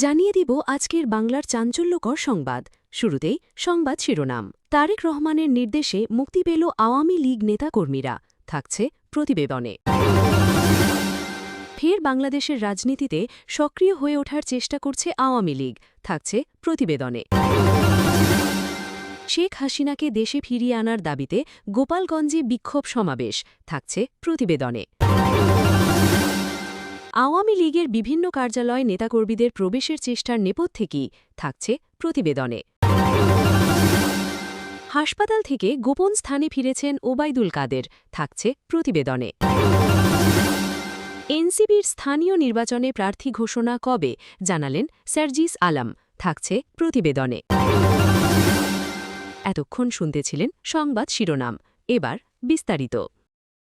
জানিয়ে দিব আজকের বাংলার চাঞ্চল্যকর সংবাদ। শুরুতেই সংবাদ শিরোনাম। তারেক রহমানের নির্দেশে মুক্তি পেল আওয়ামী লীগ নেতাকর্মীরা, থাকছে প্রতিবেদনে। ফের বাংলাদেশের রাজনীতিতে সক্রিয় হয়ে ওঠার চেষ্টা করছে আওয়ামী লীগ, থাকছে প্রতিবেদনে। শেখ হাসিনাকে দেশে ফিরিয়ে আনার দাবিতে গোপালগঞ্জে বিক্ষোভ সমাবেশ, থাকছে প্রতিবেদনে। আওয়ামী লীগের বিভিন্ন কার্যালয়ে নেতাকর্মীদের প্রবেশের চেষ্টার নেপথ্যে কি, থাকছে প্রতিবেদনে। হাসপাতাল থেকে গোপন স্থানে ফিরেছেন ওবায়দুল কাদের, থাকছে প্রতিবেদনে। এনসিপির স্থানীয় নির্বাচনে প্রার্থী ঘোষণা কবে, জানালেন সার্জিস আলম, থাকছে প্রতিবেদনে। এতক্ষণ শুনতেছিলেন সংবাদ শিরোনাম, এবার বিস্তারিত।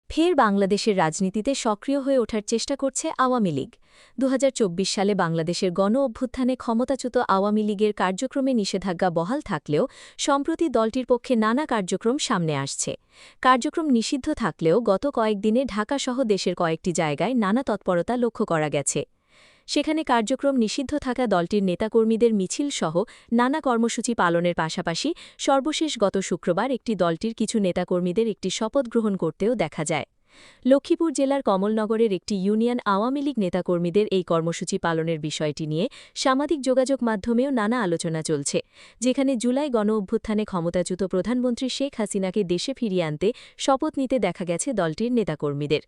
ফের বাংলাদেশের রাজনীতিতে সক্রিয় হয়ে ওঠার চেষ্টা করছে আওয়ামী লীগ। ২০২৪ সালে বাংলাদেশের গণ অভ্যুত্থানে ক্ষমতাচ্যুত আওয়ামী লীগের কার্যক্রমে নিষেধাজ্ঞা বহাল থাকলেও সম্প্রতি দলটির পক্ষে নানা কার্যক্রম সামনে আসছে। কার্যক্রম নিষিদ্ধ থাকলেও গত কয়েকদিনে ঢাকাসহ দেশের কয়েকটি জায়গায় নানা তৎপরতা লক্ষ্য করা গেছে। সেখানে কার্যক্রম নিষিদ্ধ থাকা দলটির নেতাকর্মীদের মিছিলসহ নানা কর্মসূচি পালনের পাশাপাশি সর্বশেষ গত শুক্রবার একটি দলটির কিছু নেতাকর্মীদের একটি শপথ গ্রহণ করতেও দেখা যায়। লক্ষ্মীপুর জেলার কমলনগরের একটি ইউনিয়ন আওয়ামী লীগ নেতাকর্মীদের এই কর্মসূচি পালনের বিষয়টি নিয়ে সামাজিক যোগাযোগ মাধ্যমেও নানা আলোচনা চলছে, যেখানে জুলাই গণ অভ্যুত্থানে ক্ষমতাচ্যুত প্রধানমন্ত্রী শেখ হাসিনাকে দেশে ফিরিয়ে আনতে শপথ নিতে দেখা গেছে দলটির নেতাকর্মীদের।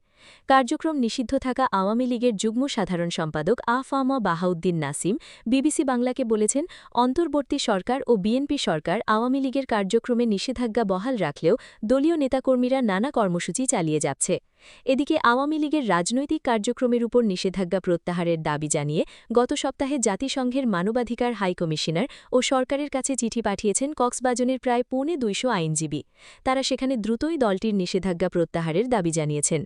কার্যক্রম নিষিদ্ধ থাকা আওয়ামী লীগের যুগ্ম সাধারণ সম্পাদক আ.ফ.ম. বাহাউদ্দিন নাসিম বিবিসি বাংলাকে বলেছেন, অন্তর্বর্তী সরকার ও বিএনপি সরকার আওয়ামী লীগের কার্যক্রমে নিষেধাজ্ঞা বহাল রাখলেও দলীয় নেতাকর্মীরা নানা কর্মসূচি চালিয়ে যাচ্ছে। এদিকে আওয়ামী লীগের রাজনৈতিক কার্যক্রমের উপর নিষেধাজ্ঞা প্রত্যাহারের দাবি জানিয়ে গত সপ্তাহে জাতিসংঘের মানবাধিকার হাইকমিশনার ও সরকারের কাছে চিঠি পাঠিয়েছেন কক্সবাজারের প্রায় ২৫০ আইনজীবী। তারা সেখানে দ্রুতই দলটির নিষেধাজ্ঞা প্রত্যাহারের দাবি জানিয়েছেন।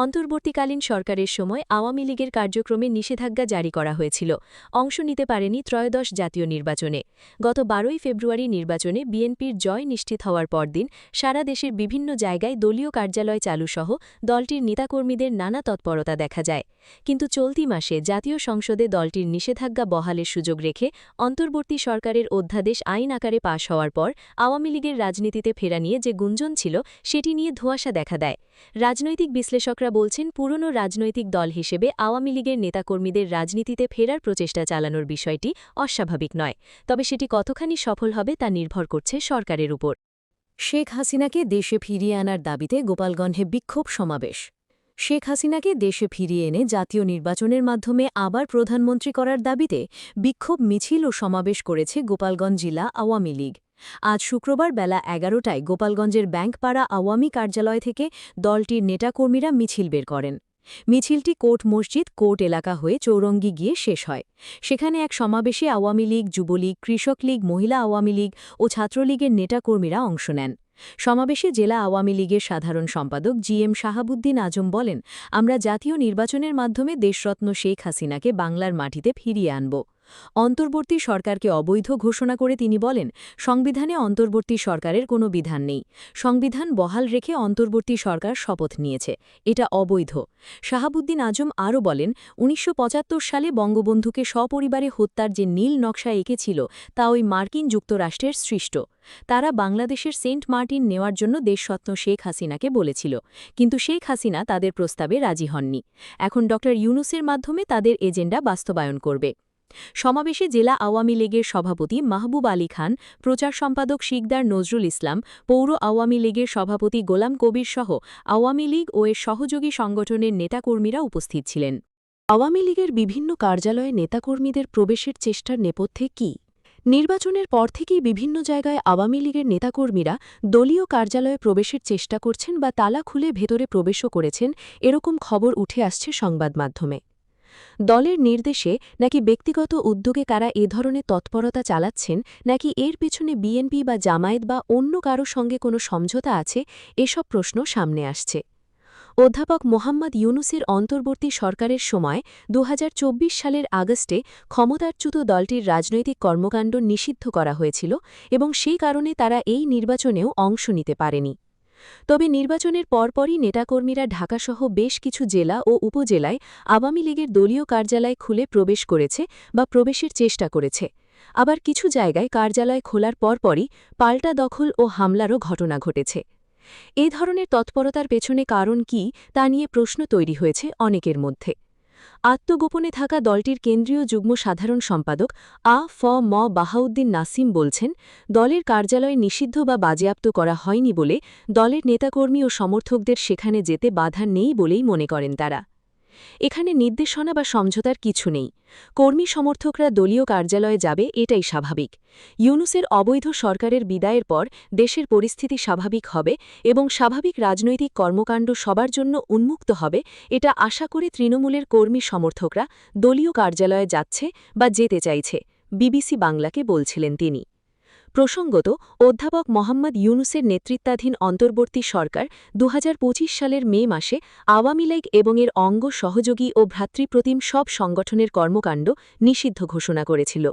অন্তর্বর্তীকালীন সরকারের সময় আওয়ামী লীগের কার্যক্রমে নিষেধাজ্ঞা জারি করা হয়েছিল, অংশ নিতে পারেনি ত্রয়োদশ জাতীয় নির্বাচনে। গত ১২ই ফেব্রুয়ারি নির্বাচনে বিএনপির জয় নিশ্চিত হওয়ার পরদিন সারা দেশের বিভিন্ন জায়গায় দলীয় কার্যালয় চালুসহ দলটির নেতাকর্মীদের নানা তৎপরতা দেখা যায়। কিন্তু চলতি মাসে জাতীয় সংসদে দলটির নিষেধাজ্ঞা বহালের সুযোগ রেখে অন্তর্বর্তী সরকারের অধ্যাদেশ আইন আকারে পাশ হওয়ার পর আওয়ামী লীগের রাজনীতিতে ফেরা নিয়ে যে গুঞ্জন ছিল সেটি নিয়ে ধোঁয়াশা দেখা দেয়। রাজনৈতিক বিশ্লেষকরা বলছেন, পুরনো রাজনৈতিক দল হিসেবে আওয়ামী লীগের নেতাকর্মীদের রাজনীতিতে ফেরার প্রচেষ্টা চালানোর বিষয়টি অস্বাভাবিক নয়, তবে সেটি কতখানি সফল হবে তা নির্ভর করছে সরকারের উপর। শেখ হাসিনাকে দেশে ফিরিয়ে আনার দাবিতে গোপালগঞ্জে বিক্ষোভ সমাবেশ। শেখ হাসিনাকে দেশে ফিরিয়ে এনে জাতীয় নির্বাচনের মাধ্যমে আবার প্রধানমন্ত্রী করার দাবিতে বিক্ষোভ মিছিল ও সমাবেশ করেছে গোপালগঞ্জ জেলা আওয়ামী লীগ। আজ শুক্রবার বেলা ১১টায় গোপালগঞ্জের ব্যাংকপাড়া আওয়ামী কার্যালয় থেকে দলটির নেতাকর্মীরা মিছিল বের করেন। মিছিলটি কোর্ট মসজিদ কোর্ট এলাকা হয়ে চৌরঙ্গি গিয়ে শেষ হয়। সেখানে এক সমাবেশে আওয়ামী লীগ, যুবলীগ, কৃষক লীগ, মহিলা আওয়ামী লীগ ও ছাত্রলীগের নেতাকর্মীরা অংশ নেন। সমাবেশে জেলা আওয়ামী লীগের সাধারণ সম্পাদক জি.এম. শাহাবুদ্দিন আজম বলেন, আমরা জাতীয় নির্বাচনের মাধ্যমে দেশরত্ন শেখ হাসিনাকে বাংলার মাটিতে ফিরিয়ে আনব। অন্তর্বর্তী সরকারকে অবৈধ ঘোষণা করে তিনি বলেন, সংবিধানে অন্তর্বর্তী সরকারের কোনো বিধান নেই। সংবিধান বহাল রেখে অন্তর্বর্তী সরকার শপথ নিয়েছে, এটা অবৈধ। শাহাবুদ্দিন আজম আরও বলেন, ১৯৭৫ সালে বঙ্গবন্ধুকে সপরিবারে হত্যার যে নীল নকশা এঁকেছিল তা ওই মার্কিন যুক্তরাষ্ট্রের সৃষ্ট। তারা বাংলাদেশের সেন্ট মার্টিন নেওয়ার জন্য দেশরত্ন শেখ হাসিনাকে বলেছিল, কিন্তু শেখ হাসিনা তাদের প্রস্তাবে রাজি হননি। এখন ড. ইউনূসের মাধ্যমে তাদের এজেন্ডা বাস্তবায়ন করবে। সমাবেশে জেলা আওয়ামী লীগের সভাপতি মাহবুব আলী খান, প্রচার সম্পাদক শিকদার নজরুল ইসলাম, পৌর আওয়ামী লীগের সভাপতি গোলাম কবির সহ আওয়ামী লীগ ও এর সহযোগী সংগঠনের নেতাকর্মীরা উপস্থিত ছিলেন। আওয়ামী লীগের বিভিন্ন কার্যালয়ে নেতাকর্মীদের প্রবেশের চেষ্টার নেপথ্যে কি? নির্বাচনের পর থেকেই বিভিন্ন জায়গায় আওয়ামী লীগের নেতাকর্মীরা দলীয় কার্যালয়ে প্রবেশের চেষ্টা করছেন বা তালা খুলে ভেতরে প্রবেশও করেছেন, এরকম খবর উঠে আসছে সংবাদ মাধ্যমে। দলের নির্দেশে নাকি ব্যক্তিগত উদ্যোগে কারা এ ধরনের তৎপরতা চালাচ্ছেন, নাকি এর পেছনে বিএনপি বা জামায়াত বা অন্য কারো সঙ্গে কোনো সমঝোতা আছে, এসব প্রশ্ন সামনে আসছে। অধ্যাপক মোহাম্মদ ইউনূসের অন্তর্বর্তী সরকারের সময় ২০২৪ সালের আগস্টে ক্ষমতাচ্যুত দলটির রাজনৈতিক কর্মকাণ্ড নিষিদ্ধ করা হয়েছিল এবং সেই কারণে তারা এই নির্বাচনেও অংশ নিতে পারেনি। তবে নির্বাচনের পরপরই নেতাকর্মীরা ঢাকাসহ বেশ কিছু জেলা ও উপজেলায় আওয়ামী লীগের দলীয় কার্যালয় খুলে প্রবেশ করেছে বা প্রবেশের চেষ্টা করেছে। আবার কিছু জায়গায় কার্যালয় খোলার পরপরই পাল্টা দখল ও হামলারও ঘটনা ঘটেছে। এ ধরনের তৎপরতার পেছনে কারণ কি তা নিয়ে প্রশ্ন তৈরি হয়েছে অনেকের মধ্যে। আত্মগোপনে থাকা দলটির কেন্দ্রীয় যুগ্ম সাধারণ সম্পাদক ম বাহাউদ্দিন নাসিম বলছেন, দলের কার্যালয় নিষিদ্ধ বা বাজেয়াপ্ত করা হয়নি বলে দলের নেতাকর্মী ও সমর্থকদের সেখানে যেতে বাধা নেই বলেই মনে করেন তারা। এখানে নির্দেশনা বা সমঝোতার কিছু নেই। কর্মী সমর্থকরা দলীয় কার্যালয়ে যাবে, এটাই স্বাভাবিক। ইউনূসের অবৈধ সরকারের বিদায়ের পর দেশের পরিস্থিতি স্বাভাবিক হবে এবং স্বাভাবিক রাজনৈতিক কর্মকাণ্ড সবার জন্য উন্মুক্ত হবে, এটা আশা করে তৃণমূলের কর্মী সমর্থকরা দলীয় কার্যালয়ে যাচ্ছে বা যেতে চাইছে, বিবিসি বাংলাকে বলছিলেন তিনি। প্রসঙ্গত, অধ্যাপক মোহাম্মদ ইউনূসের নেতৃত্বাধীন অন্তর্বর্তী সরকার ২০২৫ সালের মে মাসে আওয়ামী লীগ এবং এর অঙ্গ সহযোগী ও ভ্রাতৃপ্রতিম সব সংগঠনের কর্মকাণ্ড নিষিদ্ধ ঘোষণা করেছিল।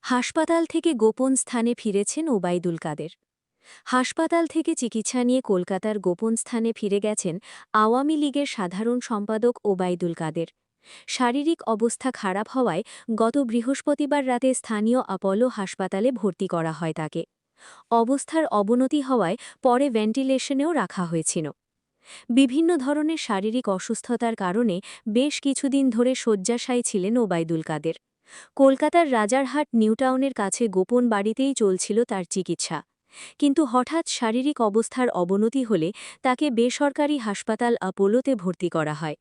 হাসপাতাল থেকে গোপন স্থানে ফিরেছেন ওবায়দুল কাদের। হাসপাতাল থেকে চিকিৎসা নিয়ে কলকাতার গোপন স্থানে ফিরে গেছেন আওয়ামী লীগের সাধারণ সম্পাদক ওবায়দুল কাদের। শারীরিক অবস্থা খারাপ হওয়ায় গত বৃহস্পতিবার রাতে স্থানীয় অ্যাপোলো হাসপাতালে ভর্তি করা হয় তাকে। অবস্থার অবনতি হওয়ায় পরে ভেন্টিলেশনেও রাখা হয়েছিল। বিভিন্ন ধরনের শারীরিক অসুস্থতার কারণে বেশ কিছুদিন ধরে শয্যাশায়ী ছিলেন ওবায়দুল কাদের। কলকাতার রাজারহাট নিউটাউনের কাছে গোপন বাড়িতেই চলছিল তার চিকিৎসা। কিন্তু হঠাৎ শারীরিক অবস্থার অবনতি হলে তাকে বেসরকারি হাসপাতাল অ্যাপোলোতে ভর্তি করা হয়।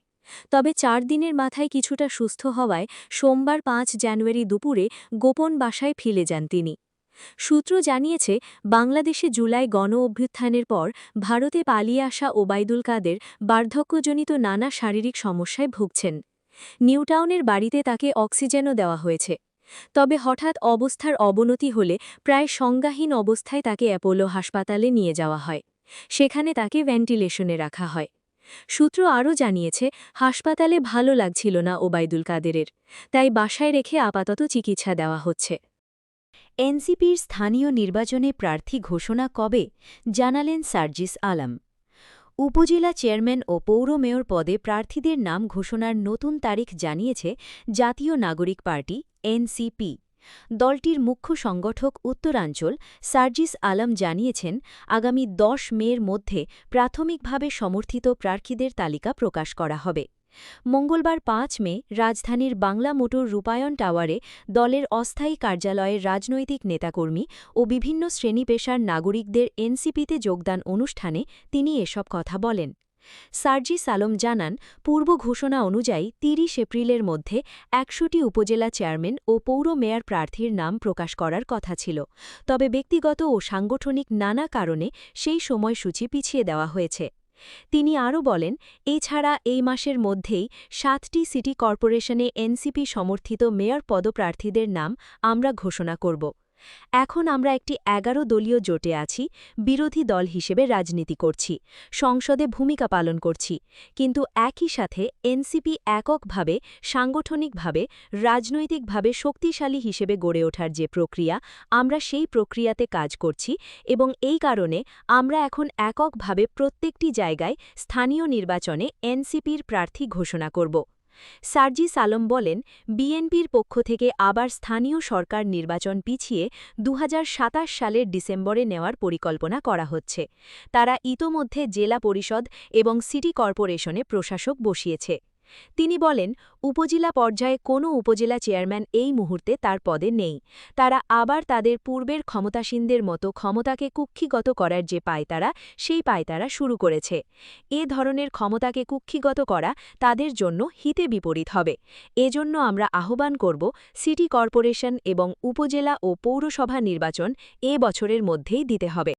তবে ৪ দিনের মাথায় কিছুটা সুস্থ হওয়ায় সোমবার ৫ জানুয়ারি দুপুরে গোপন বাসায় ফিরে যান তিনি। সূত্র জানিয়েছে, বাংলাদেশে জুলাই গণ-অভ্যুত্থানের পর ভারতে পালিয়ে আসা ওবায়দুল কাদের বার্ধক্যজনিত নানা শারীরিক সমস্যায় ভুগছেন। নিউটাউনের বাড়িতে তাকে অক্সিজেনও দেওয়া হয়েছে। তবে হঠাৎ অবস্থার অবনতি হলে প্রায় সংজ্ঞাহীন অবস্থায় তাকে অ্যাপোলো হাসপাতালে নিয়ে যাওয়া হয়। সেখানে তাকে ভেন্টিলেশনে রাখা হয়। সূত্র আরও জানিয়েছে, হাসপাতালে ভালো লাগছিল না ওবায়দুল কাদেরের, তাই বাসায় রেখে আপাতত চিকিৎসা দেওয়া হচ্ছে। এনসিপির স্থানীয় নির্বাচনে প্রার্থী ঘোষণা কবে, জানালেন সার্জিস আলম। উপজেলা চেয়ারম্যান ও পৌর মেয়র পদে প্রার্থীদের নাম ঘোষণার নতুন তারিখ জানিয়েছে জাতীয় নাগরিক পার্টি এনসিপি। দলটির মুখ্য সংগঠক উত্তরাঞ্চল সার্জিস আলম জানিয়েছেন, আগামী ১০ মের মধ্যে প্রাথমিকভাবে সমর্থিত প্রার্থীদের তালিকা প্রকাশ করা হবে। মঙ্গলবার ৫ মে রাজধানীর বাংলা মোটর রূপায়ণ টাওয়ারে দলের অস্থায়ী কার্যালয়ের রাজনৈতিক নেতাকর্মী ও বিভিন্ন শ্রেণী-পেশার নাগরিকদের এনসিপিতে যোগদান অনুষ্ঠানে তিনি এসব কথা বলেন। সার্জিস আলম জানান, পূর্ব ঘোষণা অনুযায়ী ৩০ এপ্রিলের মধ্যে ১০০টি উপজেলা চেয়ারম্যান ও পৌর মেয়র প্রার্থীর নাম প্রকাশ করার কথা ছিল। তবে ব্যক্তিগত ও সাংগঠনিক নানা কারণে সেই সময়সূচি পিছিয়ে দেওয়া হয়েছে। তিনি আরও বলেন, এছাড়া এই মাসের মধ্যেই ৭টি সিটি কর্পোরেশনে এনসিপি সমর্থিত মেয়র পদপ্রার্থীদের নাম আমরা ঘোষণা করব। এখন আমরা একটি ১১ দলীয় জোটে আছি, বিরোধী দল হিসেবে রাজনীতি করছি, সংসদে ভূমিকা পালন করছি, কিন্তু একই সাথে এনসিপি এককভাবে, সাংগঠনিকভাবে, রাজনৈতিকভাবে শক্তিশালী হিসেবে গড়ে ওঠার যে প্রক্রিয়া, আমরা সেই প্রক্রিয়াতে কাজ করছি এবং এই কারণে আমরা এখন এককভাবে প্রত্যেকটি জায়গায় স্থানীয় নির্বাচনে এনসিপির প্রার্থী ঘোষণা করব। সার্জিস আলম বলেন, বিএনপির পক্ষ থেকে আবার স্থানীয় সরকার নির্বাচন পিছিয়ে ২০২৭ সালের ডিসেম্বরে নেওয়ার পরিকল্পনা করা হচ্ছে। তারা ইতোমধ্যে জেলা পরিষদ এবং সিটি কর্পোরেশনে প্রশাসক বসিয়েছে। তিনি বলেন, উপজেলা পর্যায়ে কোনো উপজেলা চেয়ারম্যান এই মুহূর্তে তার পদে নেই। তারা আবার তাদের পূর্বের ক্ষমতাসীনদের মতো ক্ষমতাকে কুক্ষিগত করার যে পায়তারা, সেই পায়তারা শুরু করেছে। এ ধরনের ক্ষমতাকে কুক্ষিগত করা তাদের জন্য হিতে বিপরীত হবে। এজন্য আমরা আহ্বান করব, সিটি কর্পোরেশন এবং উপজেলা ও পৌরসভা নির্বাচন এ বছরের মধ্যেই দিতে হবে।